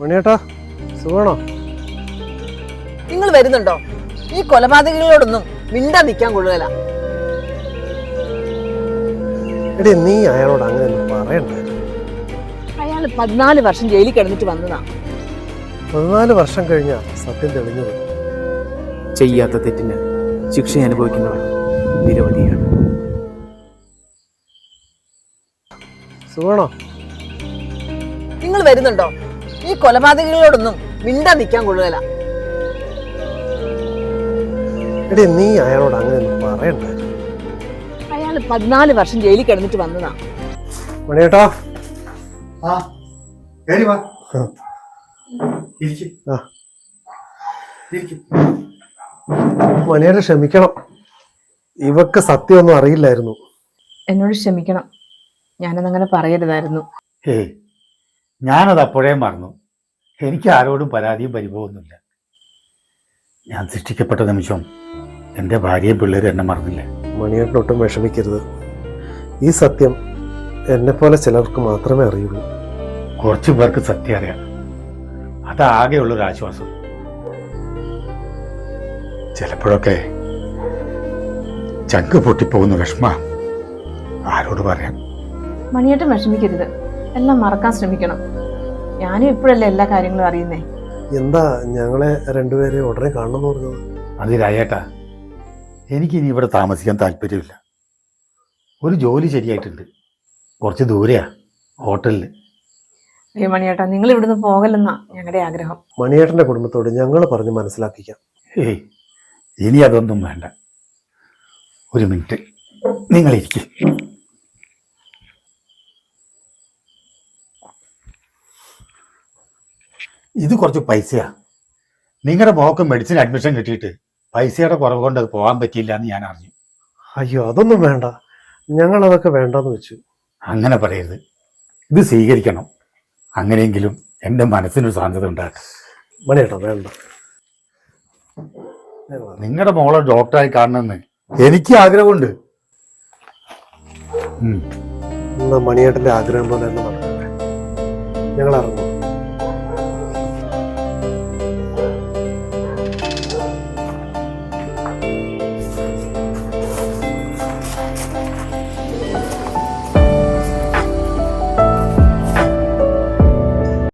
മണിയേട്ടാ സുഖമാണോ? നിങ്ങൾ വരുന്നുണ്ടോ? ഈ കൊലപാതകങ്ങളോടൊന്നും മിണ്ടാ നിൽക്കാൻ കൊള്ളുകയില്ല. എടി നീ അയാളോട് അങ്ങനെ ഒന്നും പറയണ്ടായിരുന്നു. അയാൾ 14 വർഷം ജയിലിൽ കിടന്നിട്ട് വന്നതാ. 14 വർഷം കഴിഞ്ഞ സത്യം തെളിഞ്ഞത്. ചെയ്യാത്ത തെറ്റിന് ശിക്ഷ അനുഭവിക്കുന്നവർ നിരവധിയാണ്. സുഖമാണോ? നിങ്ങൾ വരുന്നുണ്ടോ? ഈ കൊലപാതകങ്ങളോടൊന്നും മിണ്ടാ നിൽക്കാൻ കൊള്ളുകയില്ല. എടി നീ അയാളോട് അങ്ങനെ ഒന്നും പറയണ്ടായിരുന്നു. അയാൾ 14 വർഷം ജയിലിൽ കിടന്നിട്ട് വന്നതാ. മണിയേട്ടാ മണിയേട്ട ക്ഷമിക്കണം. ഇവക്ക് സത്യമൊന്നും അറിയില്ലായിരുന്നു. എന്നോട് ക്ഷമിക്കണം, ഞാനതങ്ങനെ പറയരുതായിരുന്നു. ഹേയ്, ഞാനത് അപ്പോഴേ മറന്നു. എനിക്ക് ആരോടും പരാതിയും പരിഭവമൊന്നുമില്ല. ഞാൻ സൃഷ്ടിക്കപ്പെട്ട നിമിഷം എൻ്റെ ഭാര്യയും പിള്ളേരും എന്നെ മറന്നില്ല. മണിയേട്ടനൊട്ടും വിഷമിക്കരുത്. ഈ സത്യം എന്നെപ്പോലെ ചിലർക്ക് മാത്രമേ അറിയുള്ളൂ. കുറച്ചു പേർക്ക് സത്യം അറിയാം, അതാകെയുള്ളൊരു ആശ്വാസം. ചിലപ്പോഴൊക്കെ ചങ്ക് പൊട്ടിപ്പോകുന്ന വിഷമ ആരോട് പറയാൻ. മണിയേട്ടൻ വിഷമിക്കരുത്, എല്ലാം മറക്കാൻ ശ്രമിക്കണം. ഞാനും ഇപ്പോഴല്ലേ എല്ലാ കാര്യങ്ങളും അറിയുന്നേ. എന്താ ഞങ്ങളെ രണ്ടുപേരെ ഉടനെ കാണണമെന്ന് പറഞ്ഞത്? അത് രായേട്ടാ, എനിക്കിനി ഇവിടെ താമസിക്കാൻ താല്പര്യമില്ല. ഒരു ജോലി ശരിയായിട്ടുണ്ട്, കുറച്ച് ദൂരെയാ, ഹോട്ടലിൽ. അയ്യോ മണിയേട്ടാ, നിങ്ങൾ ഇവിടുന്ന് പോകലെന്നാ ഞങ്ങളുടെ ആഗ്രഹം. മണിയേട്ടന്റെ കുടുംബത്തോട് ഞങ്ങൾ പറഞ്ഞ് മനസ്സിലാക്കിക്കാം. ഏയ്, ഇനി അതൊന്നും വേണ്ട. ഒരു മിനിറ്റ് നിങ്ങളിരിക്കും. ഇത് കുറച്ച് പൈസയാ. നിങ്ങളുടെ മോക്ക് മെഡിസിൻ അഡ്മിഷൻ കിട്ടിയിട്ട് പൈസയുടെ കുറവ് കൊണ്ട് അത് പോകാൻ പറ്റിയില്ല എന്ന് ഞാൻ അറിഞ്ഞു. അയ്യോ അതൊന്നും വേണ്ട, ഞങ്ങൾ അതൊക്കെ വേണ്ടെന്ന് വെച്ചു. അങ്ങനെ പറയരുത്, ഇത് സ്വീകരിക്കണം. അങ്ങനെയെങ്കിലും എൻ്റെ മനസ്സിനൊരു സാധ്യത ഉണ്ടാകും. മണിയേട്ടാ വേണ്ട. നിങ്ങളുടെ മോളെ ഡോക്ടറായി കാണണമെന്ന് എനിക്ക് ആഗ്രഹമുണ്ട്. എന്നാ മണിയേട്ടന്റെ ആഗ്രഹം പോലെ തന്നെ നടക്കട്ടെ. ഞങ്ങൾ ഇറങ്ങും.